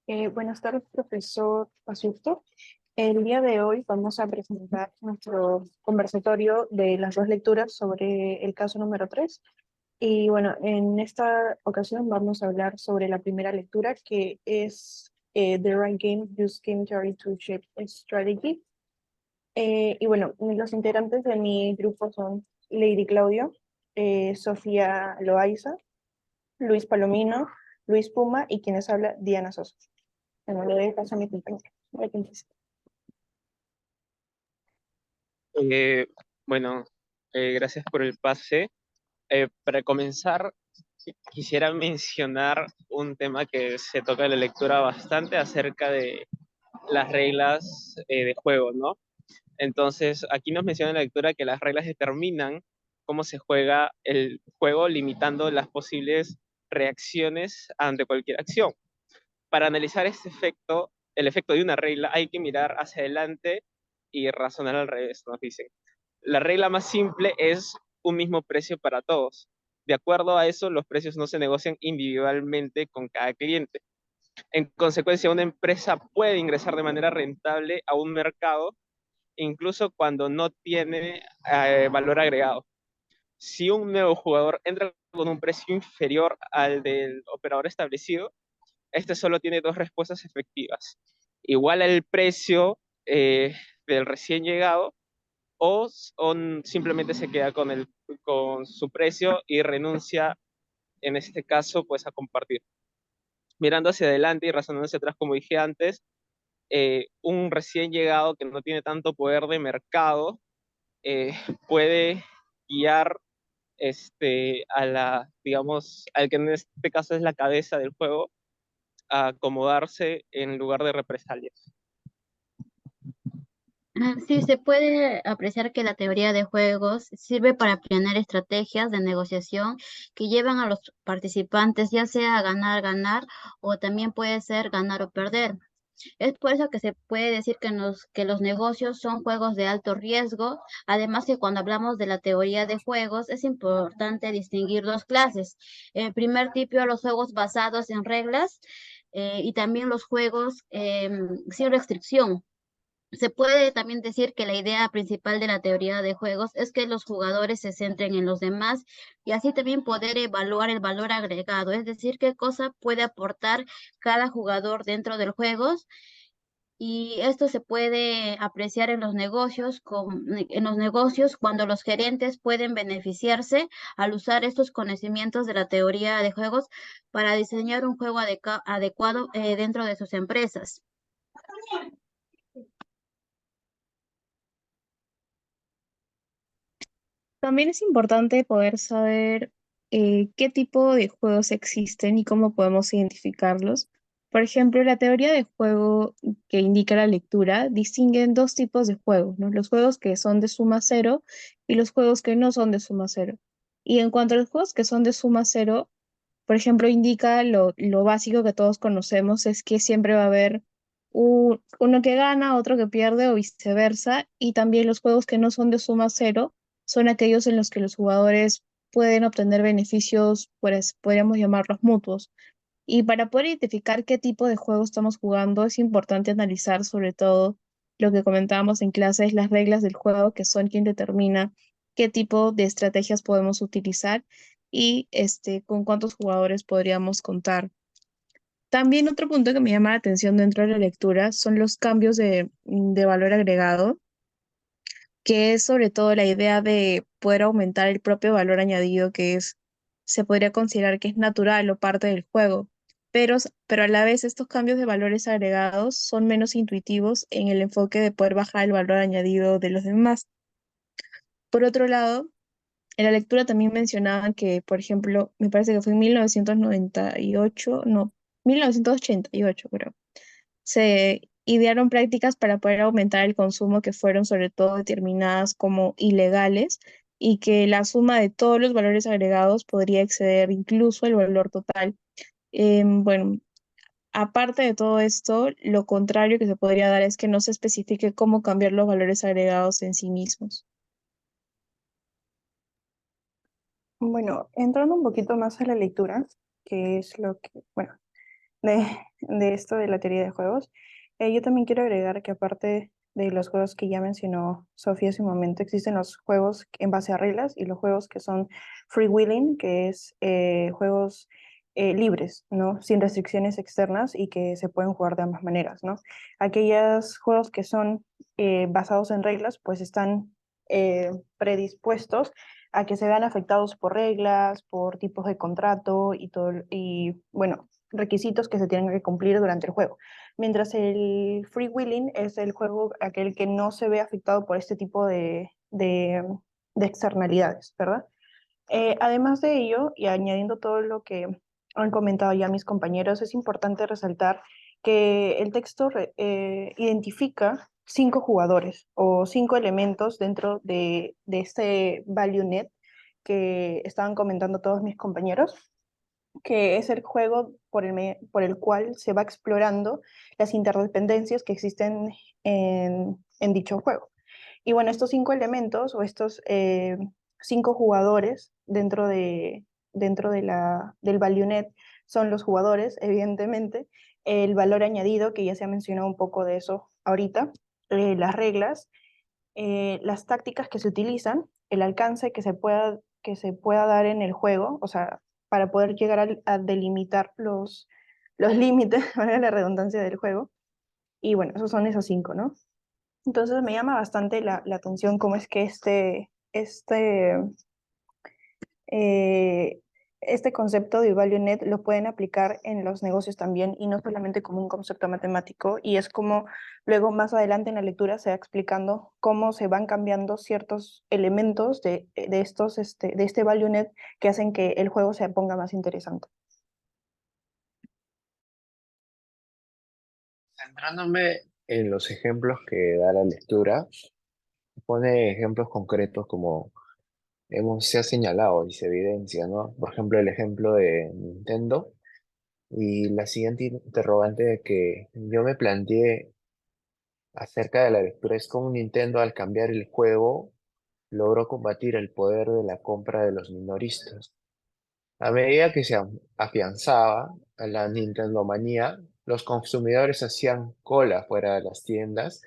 Buenas tardes, profesor Pasuto. El día de hoy vamos a presentar nuestro conversatorio de las dos lecturas sobre el caso número 3. Y bueno, en esta ocasión vamos a hablar sobre la primera lectura, que es The Right Game, Use Game Theory to Shape a Strategy. Y bueno, los integrantes de mi grupo son Lady Claudio, Sofía Loaiza, Luis Palomino, Luis Puma y quienes habla Diana Sosa. Bueno, le doy paso a mi compañero. Para que empiece. Eh, bueno, gracias por el pase. Para comenzar, quisiera mencionar un tema que se toca en la lectura bastante acerca de las reglas de juego, ¿no? Entonces, aquí nos menciona en la lectura que las reglas determinan cómo se juega el juego, limitando las posibles reacciones ante cualquier acción. Para analizar este efecto, el efecto de una regla, hay que mirar hacia adelante y razonar al revés, nos dicen. La regla más simple es un mismo precio para todos. De acuerdo a eso, los precios no se negocian individualmente con cada cliente. En consecuencia, una empresa puede ingresar de manera rentable a un mercado incluso cuando no tiene valor agregado. Si un nuevo jugador entra con un precio inferior al del operador establecido, este solo tiene dos respuestas efectivas. Igual el precio del recién llegado o simplemente se queda con su precio y renuncia, en este caso, pues a compartir. Mirando hacia adelante y razonando hacia atrás, como dije antes, un recién llegado que no tiene tanto poder de mercado eh, puede guiar digamos, al que en este caso es la cabeza del juego, a acomodarse en lugar de represalias. Sí, se puede apreciar que la teoría de juegos sirve para planear estrategias de negociación que llevan a los participantes ya sea a ganar, ganar o también puede ser ganar o perder. Es por eso que se puede decir que los negocios son juegos de alto riesgo. Además que cuando hablamos de la teoría de juegos es importante distinguir dos clases. El primer tipo, los juegos basados en reglas y también los juegos sin restricción. Se puede también decir que la idea principal de la teoría de juegos es que los jugadores se centren en los demás y así también poder evaluar el valor agregado, es decir, qué cosa puede aportar cada jugador dentro del juego. Y esto se puede apreciar en los negocios, en los negocios cuando los gerentes pueden beneficiarse al usar estos conocimientos de la teoría de juegos para diseñar un juego adecuado dentro de sus empresas. También es importante poder saber qué tipo de juegos existen y cómo podemos identificarlos. Por ejemplo, la teoría de juego que indica la lectura distingue dos tipos de juegos, ¿no? Los juegos que son de suma cero y los juegos que no son de suma cero. Y en cuanto a los juegos que son de suma cero, por ejemplo, indica lo básico que todos conocemos, es que siempre va a haber uno que gana, otro que pierde o viceversa. Y también los juegos que no son de suma cero son aquellos en los que los jugadores pueden obtener beneficios, pues podríamos llamarlos mutuos. Y para poder identificar qué tipo de juego estamos jugando, es importante analizar sobre todo lo que comentábamos en clases, las reglas del juego, que son quien determina qué tipo de estrategias podemos utilizar y con cuántos jugadores podríamos contar. También otro punto que me llama la atención dentro de la lectura son los cambios de valor agregado, que es sobre todo la idea de poder aumentar el propio valor añadido se podría considerar que es natural o parte del juego, pero a la vez estos cambios de valores agregados son menos intuitivos en el enfoque de poder bajar el valor añadido de los demás. Por otro lado, en la lectura también mencionaban que, por ejemplo, me parece que fue en 1998, no, 1988 creo, se idearon prácticas para poder aumentar el consumo que fueron sobre todo determinadas como ilegales y que la suma de todos los valores agregados podría exceder incluso el valor total. Bueno, aparte de todo esto, lo contrario que se podría dar es que no se especifique cómo cambiar los valores agregados en sí mismos. Bueno, entrando un poquito más a la lectura, que es lo que, bueno, de esto de la teoría de juegos. Yo también quiero agregar que aparte de los juegos que ya mencionó Sofía hace un momento, existen los juegos en base a reglas y los juegos que son freewheeling, que es juegos libres, ¿no? Sin restricciones externas y que se pueden jugar de ambas maneras, ¿no? Aquellos juegos que son basados en reglas, pues están predispuestos a que se vean afectados por reglas, por tipos de contrato y todo, y bueno, requisitos que se tienen que cumplir durante el juego. Mientras el freewheeling es el juego aquel que no se ve afectado por este tipo de externalidades, ¿verdad? Además de ello, y añadiendo todo lo que han comentado ya mis compañeros, es importante resaltar que el texto identifica 5 jugadores o 5 elementos dentro de este value net que estaban comentando todos mis compañeros, que es el juego por el cual se va explorando las interdependencias que existen en dicho juego. Y bueno, estos 5 elementos o estos 5 jugadores del Value Net son los jugadores, evidentemente, el valor añadido, que ya se ha mencionado un poco de eso ahorita, las reglas, las tácticas que se utilizan, el alcance que se pueda dar en el juego, o sea, para poder llegar a delimitar los límites, valga la redundancia del juego. Y bueno, esos son esos 5, ¿no? Entonces me llama bastante la atención cómo es que eh, este concepto de value net lo pueden aplicar en los negocios también y no solamente como un concepto matemático. Y es como luego más adelante en la lectura se va explicando cómo se van cambiando ciertos elementos de este value net que hacen que el juego se ponga más interesante. Centrándome en los ejemplos que da la lectura, pone ejemplos concretos como se ha señalado y se evidencia, ¿no? Por ejemplo, el ejemplo de Nintendo y la siguiente interrogante que yo me planteé acerca de la lectura es cómo Nintendo al cambiar el juego logró combatir el poder de la compra de los minoristas. A medida que se afianzaba a la Nintendo manía, los consumidores hacían cola fuera de las tiendas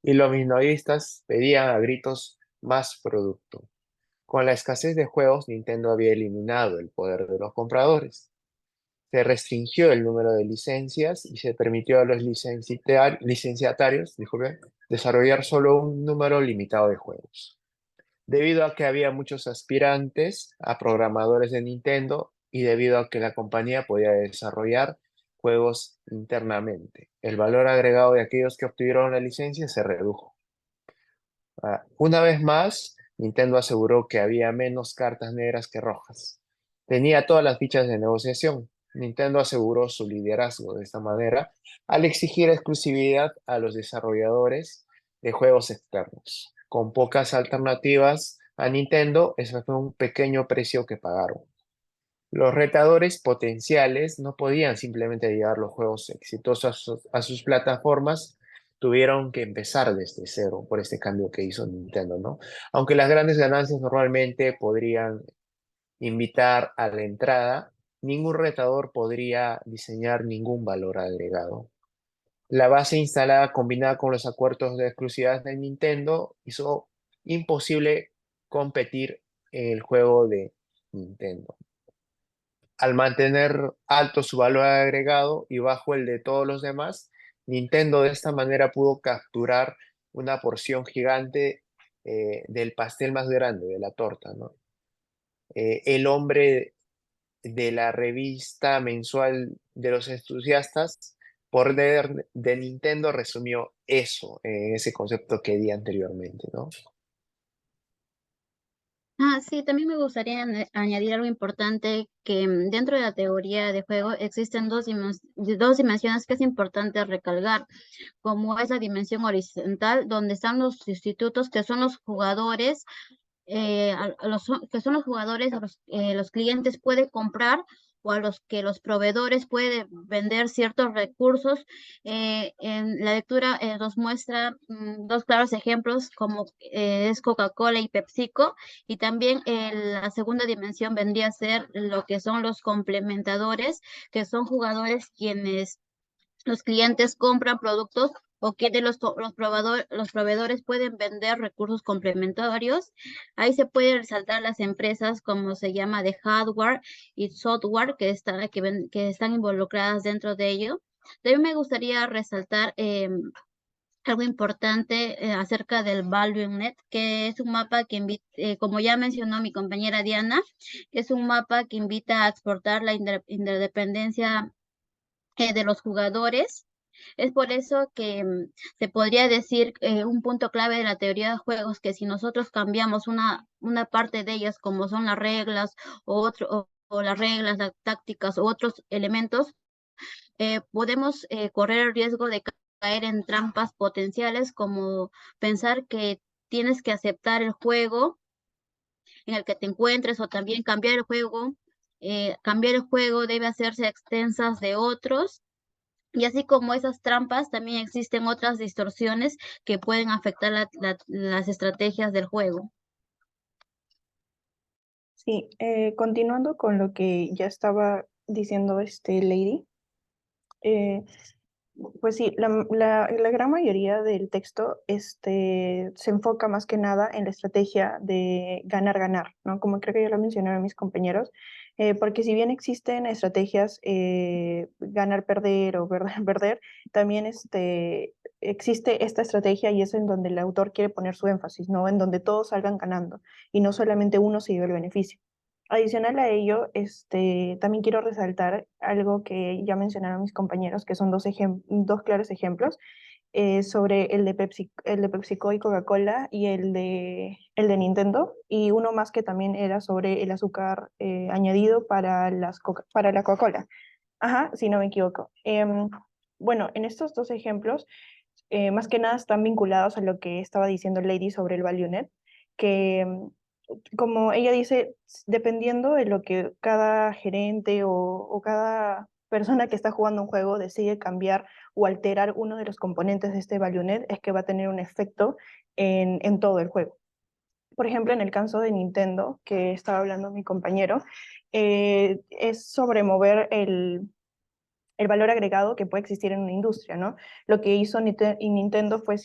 y los minoristas pedían a gritos más producto. Con la escasez de juegos, Nintendo había eliminado el poder de los compradores. Se restringió el número de licencias y se permitió a los licenciatarios, disculpe, desarrollar solo un número limitado de juegos. Debido a que había muchos aspirantes a programadores de Nintendo y debido a que la compañía podía desarrollar juegos internamente, el valor agregado de aquellos que obtuvieron la licencia se redujo. Una vez más, Nintendo aseguró que había menos cartas negras que rojas. Tenía todas las fichas de negociación. Nintendo aseguró su liderazgo de esta manera al exigir exclusividad a los desarrolladores de juegos externos. Con pocas alternativas a Nintendo, ese fue un pequeño precio que pagaron. Los retadores potenciales no podían simplemente llevar los juegos exitosos a sus plataformas, tuvieron que empezar desde cero por este cambio que hizo Nintendo, ¿no? Aunque las grandes ganancias normalmente podrían invitar a la entrada, ningún retador podría diseñar ningún valor agregado. La base instalada combinada con los acuerdos de exclusividad de Nintendo hizo imposible competir en el juego de Nintendo. Al mantener alto su valor agregado y bajo el de todos los demás, Nintendo de esta manera pudo capturar una porción gigante del pastel más grande, de la torta, ¿no? El hombre de la revista mensual de los entusiastas, Poder de Nintendo, resumió eso en ese concepto que di anteriormente, ¿no? Sí, también me gustaría añadir algo importante que dentro de la teoría de juego existen dos dimensiones que es importante recalcar, como es la dimensión horizontal, donde están los sustitutos, que son los jugadores, que son los jugadores, los clientes pueden comprar o a los que los proveedores pueden vender ciertos recursos. En la lectura nos muestra dos claros ejemplos como es Coca-Cola y PepsiCo, y también la segunda dimensión vendría a ser lo que son los complementadores, que son jugadores quienes los clientes compran productos o que de los proveedores pueden vender recursos complementarios. Ahí se puede resaltar las empresas como se llama de hardware y software que están involucradas dentro de ello. También me gustaría resaltar algo importante acerca del Value Net, que es un mapa que invita, como ya mencionó mi compañera Diana, es un mapa que invita a exportar la interdependencia de los jugadores. Es por eso que se podría decir un punto clave de la teoría de juegos, que si nosotros cambiamos una parte de ellas, como son las reglas o las reglas, las tácticas u otros elementos, podemos correr el riesgo de caer en trampas potenciales, como pensar que tienes que aceptar el juego en el que te encuentres, o también cambiar el juego. Cambiar el juego debe hacerse a expensas de otros. Y así como esas trampas, también existen otras distorsiones que pueden afectar las estrategias del juego. Sí, continuando con lo que ya estaba diciendo Lady, eh, pues sí, la gran mayoría del texto se enfoca más que nada en la estrategia de ganar-ganar, ¿no? Como creo que ya lo mencionaron mis compañeros, porque si bien existen estrategias ganar-perder o perder-perder, también existe esta estrategia y es en donde el autor quiere poner su énfasis, ¿no? En donde todos salgan ganando y no solamente uno se lleve el beneficio. Adicional a ello, también quiero resaltar algo que ya mencionaron mis compañeros, que son dos claros ejemplos sobre el de PepsiCo y Coca-Cola y el de Nintendo, y uno más que también era sobre el azúcar añadido para la Coca-Cola. Ajá, si no me equivoco. Bueno, en estos dos ejemplos, más que nada están vinculados a lo que estaba diciendo Lady sobre el ValueNet, que como ella dice, dependiendo de lo que cada gerente o cada persona que está jugando un juego decide cambiar o alterar uno de los componentes de este ValueNet, es que va a tener un efecto en todo el juego. Por ejemplo, en el caso de Nintendo, que estaba hablando mi compañero, es sobre mover el valor agregado que puede existir en una industria, ¿no? Lo que hizo Nintendo fue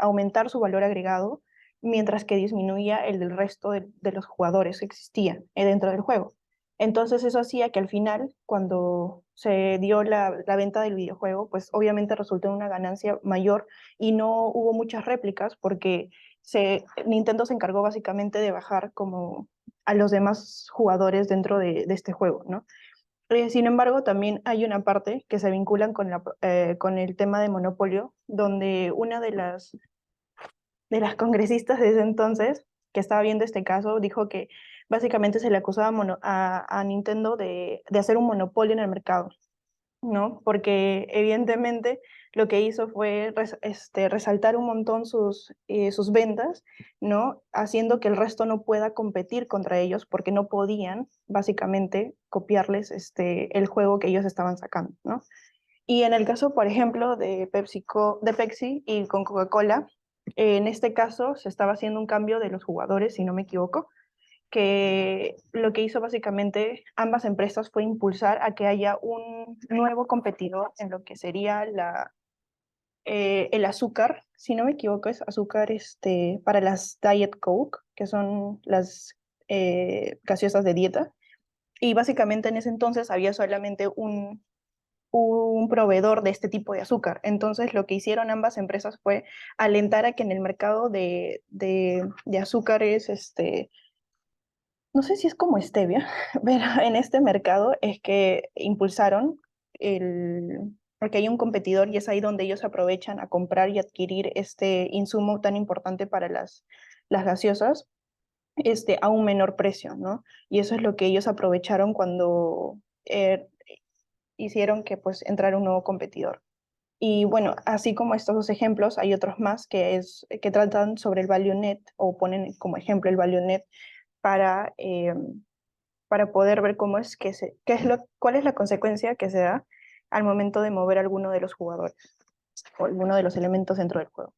aumentar su valor agregado mientras que disminuía el del resto de los jugadores que existían dentro del juego. Entonces eso hacía que al final, cuando se dio la venta del videojuego, pues obviamente resultó en una ganancia mayor y no hubo muchas réplicas porque Nintendo se encargó básicamente de bajar como a los demás jugadores dentro de este juego, ¿no? Sin embargo, también hay una parte que se vinculan con el tema de monopolio, donde una de las congresistas de ese entonces, que estaba viendo este caso, dijo que básicamente se le acusaba a Nintendo de hacer un monopolio en el mercado, ¿no? Porque evidentemente lo que hizo fue resaltar un montón sus ventas, ¿no? Haciendo que el resto no pueda competir contra ellos porque no podían básicamente copiarles el juego que ellos estaban sacando, ¿no? Y en el caso, por ejemplo, de Pepsi y con Coca-Cola, en este caso se estaba haciendo un cambio de los jugadores, si no me equivoco, que lo que hizo básicamente ambas empresas fue impulsar a que haya un nuevo competidor en lo que sería el azúcar, si no me equivoco, es azúcar para las Diet Coke, que son las gaseosas de dieta. Y básicamente en ese entonces había solamente un proveedor de este tipo de azúcar. Entonces lo que hicieron ambas empresas fue alentar a que en el mercado de azúcares, no sé si es como stevia, pero en este mercado es que impulsaron porque hay un competidor y es ahí donde ellos aprovechan a comprar y adquirir este insumo tan importante para las gaseosas, a un menor precio, ¿no? Y eso es lo que ellos aprovecharon cuando hicieron que pues entrara un nuevo competidor. Y bueno, así como estos dos ejemplos, hay otros más que tratan sobre el ValueNet o ponen como ejemplo el ValueNet para para poder ver cómo es que qué es cuál es la consecuencia que se da al momento de mover alguno de los jugadores o alguno de los elementos dentro del juego.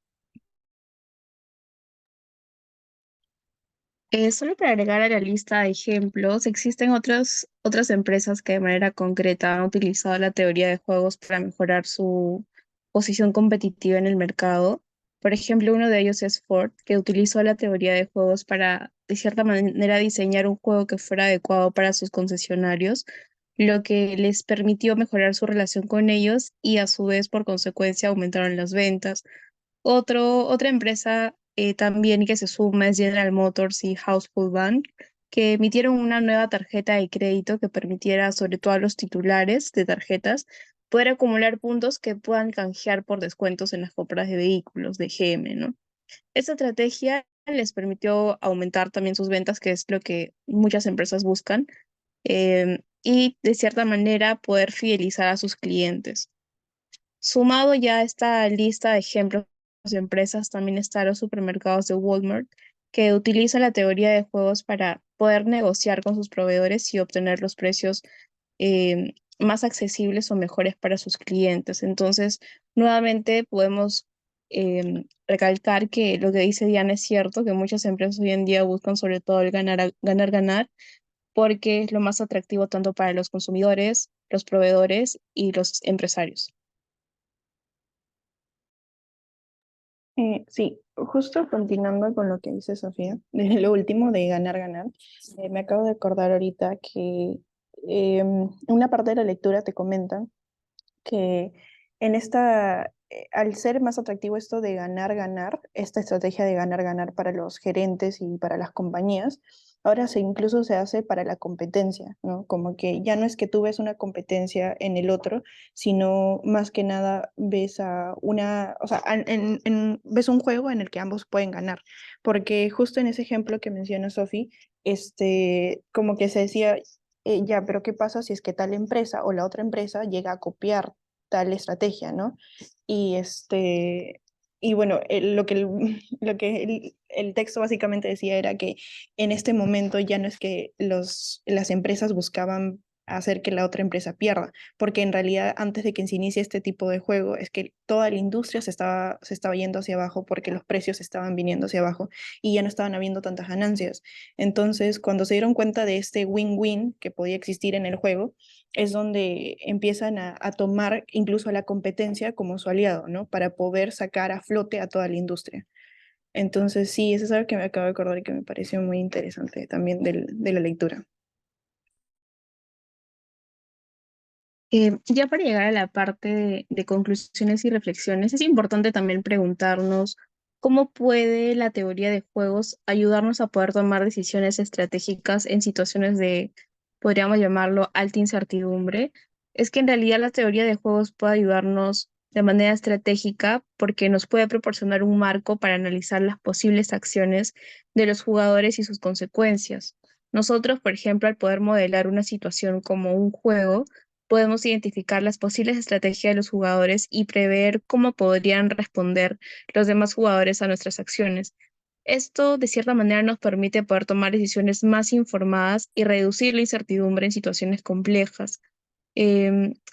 Solo para agregar a la lista de ejemplos, existen otras empresas que de manera concreta han utilizado la teoría de juegos para mejorar su posición competitiva en el mercado. Por ejemplo, uno de ellos es Ford, que utilizó la teoría de juegos para, de cierta manera, diseñar un juego que fuera adecuado para sus concesionarios, lo que les permitió mejorar su relación con ellos y a su vez, por consecuencia, aumentaron las ventas. Otra empresa también que se suma es General Motors y Household Bank, que emitieron una nueva tarjeta de crédito que permitiera, sobre todo a los titulares de tarjetas, poder acumular puntos que puedan canjear por descuentos en las compras de vehículos de GM, ¿no? Esta estrategia les permitió aumentar también sus ventas, que es lo que muchas empresas buscan, y de cierta manera poder fidelizar a sus clientes. Sumado ya a esta lista de ejemplos de empresas, también están los supermercados de Walmart, que utilizan la teoría de juegos para poder negociar con sus proveedores y obtener los precios más accesibles o mejores para sus clientes. Entonces, nuevamente podemos recalcar que lo que dice Diana es cierto, que muchas empresas hoy en día buscan sobre todo el ganar, ganar, porque es lo más atractivo tanto para los consumidores, los proveedores y los empresarios. Sí, justo continuando con lo que dice Sofía, de lo último de ganar, ganar, me acabo de acordar ahorita que una parte de la lectura te comentan que en al ser más atractivo esto de ganar, ganar, esta estrategia de ganar, ganar para los gerentes y para las compañías, ahora incluso se hace para la competencia, ¿no? Como que ya no es que tú ves una competencia en el otro, sino más que nada ves o sea, ves un juego en el que ambos pueden ganar, porque justo en ese ejemplo que menciona Sofi, como que se decía, ya, pero ¿qué pasa si es que tal empresa o la otra empresa llega a copiar tal estrategia, ¿no? Y y bueno, lo que el texto básicamente decía era que en este momento ya no es que las empresas buscaban hacer que la otra empresa pierda, porque en realidad antes de que se inicie este tipo de juego es que toda la industria se estaba yendo hacia abajo porque los precios estaban viniendo hacia abajo y ya no estaban habiendo tantas ganancias. Entonces, cuando se dieron cuenta de este win-win que podía existir en el juego, es donde empiezan a tomar incluso a la competencia como su aliado, ¿no? Para poder sacar a flote a toda la industria. Entonces, sí, eso es algo que me acabo de acordar y que me pareció muy interesante también de la lectura. Ya para llegar a la parte de conclusiones y reflexiones, es importante también preguntarnos cómo puede la teoría de juegos ayudarnos a poder tomar decisiones estratégicas en situaciones de, podríamos llamarlo, alta incertidumbre. Es que en realidad la teoría de juegos puede ayudarnos de manera estratégica porque nos puede proporcionar un marco para analizar las posibles acciones de los jugadores y sus consecuencias. Nosotros, por ejemplo, al poder modelar una situación como un juego, podemos identificar las posibles estrategias de los jugadores y prever cómo podrían responder los demás jugadores a nuestras acciones. Esto, de cierta manera, nos permite poder tomar decisiones más informadas y reducir la incertidumbre en situaciones complejas.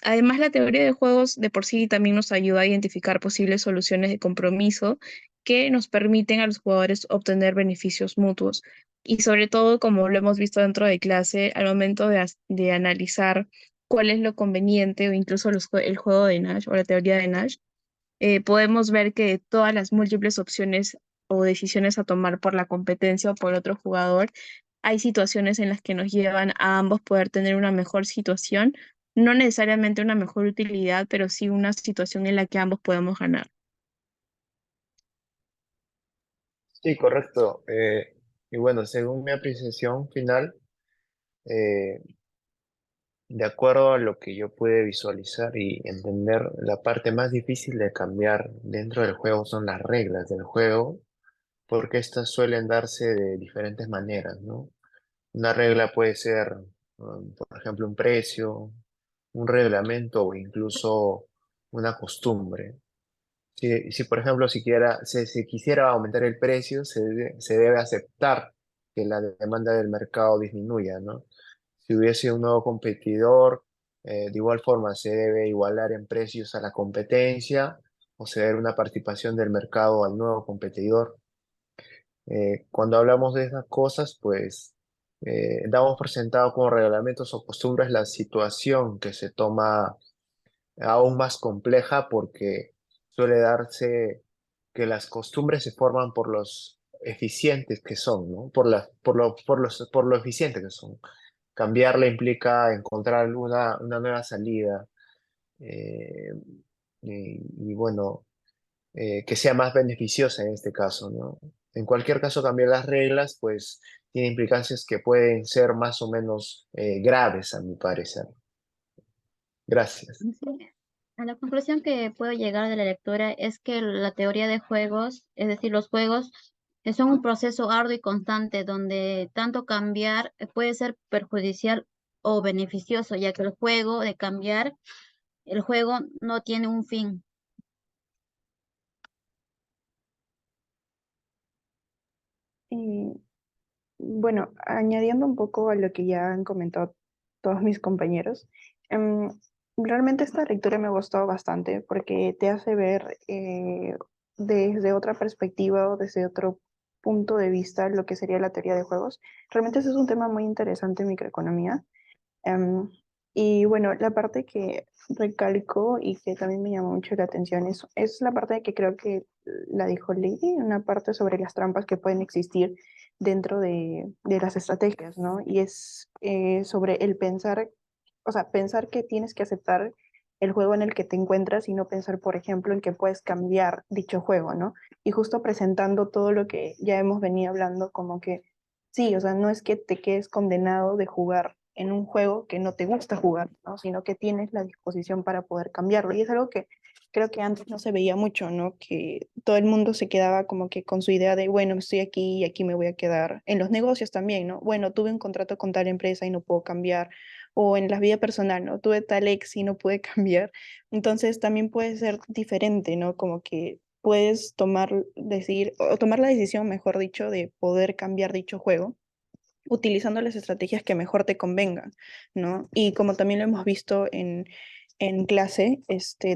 Además, la teoría de juegos de por sí también nos ayuda a identificar posibles soluciones de compromiso que nos permiten a los jugadores obtener beneficios mutuos. Y sobre todo, como lo hemos visto dentro de clase, al momento de analizar cuál es lo conveniente o incluso el juego de Nash o la teoría de Nash, podemos ver que todas las múltiples opciones o decisiones a tomar por la competencia o por otro jugador, hay situaciones en las que nos llevan a ambos poder tener una mejor situación, no necesariamente una mejor utilidad, pero sí una situación en la que ambos podemos ganar. Sí, correcto. Y bueno, según mi apreciación final, eh, de acuerdo a lo que yo pude visualizar y entender, la parte más difícil de cambiar dentro del juego son las reglas del juego, porque estas suelen darse de diferentes maneras, ¿no? Una regla puede ser, por ejemplo, un precio, un reglamento o incluso una costumbre. Si, por ejemplo, si quisiera aumentar el precio, se debe aceptar que la demanda del mercado disminuya, ¿no? Si hubiese un nuevo competidor, de igual forma se debe igualar en precios a la competencia o ceder una participación del mercado al nuevo competidor. Cuando hablamos de esas cosas, pues damos por sentado como reglamentos o costumbres la situación que se toma aún más compleja porque suele darse que las costumbres se forman por los eficientes que son, ¿no? Por lo eficientes que son. Cambiarla implica encontrar una nueva salida eh, y bueno, que sea más beneficiosa en este caso, ¿no? En cualquier caso, cambiar las reglas, pues, tiene implicancias que pueden ser más o menos graves, a mi parecer. Gracias. Sí. A la conclusión que puedo llegar de la lectura es que la teoría de juegos, es decir, los juegos, son un proceso arduo y constante donde tanto cambiar puede ser perjudicial o beneficioso, ya que el juego de cambiar, el juego no tiene un fin. Y bueno, añadiendo un poco a lo que ya han comentado todos mis compañeros, em, realmente esta lectura me ha gustado bastante porque te hace ver desde otra perspectiva o desde otro punto de vista lo que sería la teoría de juegos. Realmente ese es un tema muy interesante en microeconomía. Em, y bueno, la parte que recalco y que también me llamó mucho la atención es la parte que creo que la dijo Lady, una parte sobre las trampas que pueden existir dentro de las estrategias, ¿no? Y es sobre el pensar, o sea, pensar que tienes que aceptar el juego en el que te encuentras y no pensar, por ejemplo, en que puedes cambiar dicho juego, ¿no? Y justo presentando todo lo que ya hemos venido hablando, como que sí, o sea, no es que te quedes condenado de jugar en un juego que no te gusta jugar, ¿no? Sino que tienes la disposición para poder cambiarlo. Y es algo que creo que antes no se veía mucho, ¿no? Que todo el mundo se quedaba como que con su idea de, bueno, estoy aquí y aquí me voy a quedar. En los negocios también, ¿no? Bueno, tuve un contrato con tal empresa y no puedo cambiar. O en la vida personal, ¿no? Tuve tal ex y no pude cambiar. Entonces también puede ser diferente, ¿no? Como que puedes tomar, decir, o tomar la decisión, mejor dicho, de poder cambiar dicho juego utilizando las estrategias que mejor te convengan, ¿no? Y como también lo hemos visto en clase,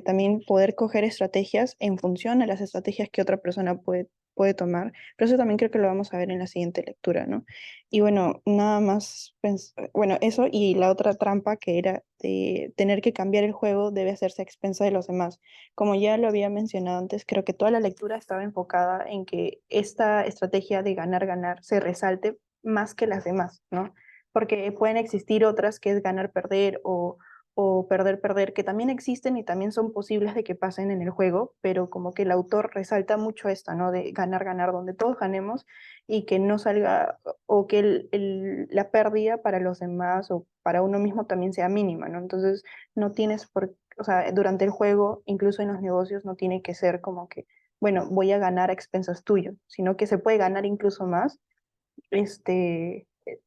también poder coger estrategias en función a las estrategias que otra persona puede tomar, pero eso también creo que lo vamos a ver en la siguiente lectura, ¿no? Y bueno, nada más, bueno, eso y la otra trampa que era de tener que cambiar el juego debe hacerse a expensa de los demás. Como ya lo había mencionado antes, creo que toda la lectura estaba enfocada en que esta estrategia de ganar, ganar se resalte más que las demás, ¿no? Porque pueden existir otras que es ganar, perder o perder, perder, que también existen y también son posibles de que pasen en el juego, pero como que el autor resalta mucho esta, ¿no? De ganar, ganar, donde todos ganemos y que no salga, o que la pérdida para los demás o para uno mismo también sea mínima, ¿no? Entonces, no tienes por, o sea, durante el juego, incluso en los negocios, no tiene que ser como que, bueno, voy a ganar a expensas tuyo, sino que se puede ganar incluso más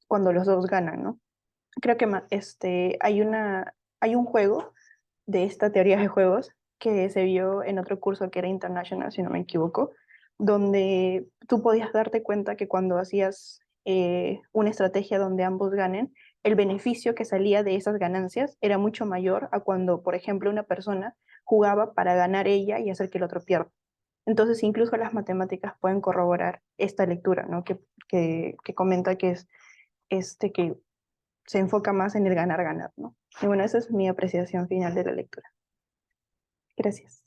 cuando los dos ganan, ¿no? Creo que hay un juego de esta teoría de juegos que se vio en otro curso que era International, si no me equivoco, donde tú podías darte cuenta que cuando hacías una estrategia donde ambos ganen, el beneficio que salía de esas ganancias era mucho mayor a cuando, por ejemplo, una persona jugaba para ganar ella y hacer que el otro pierda. Entonces, incluso las matemáticas pueden corroborar esta lectura, ¿no? Que comenta que es que se enfoca más en el ganar-ganar, ¿no? Y bueno, esa es mi apreciación final de la lectura. Gracias.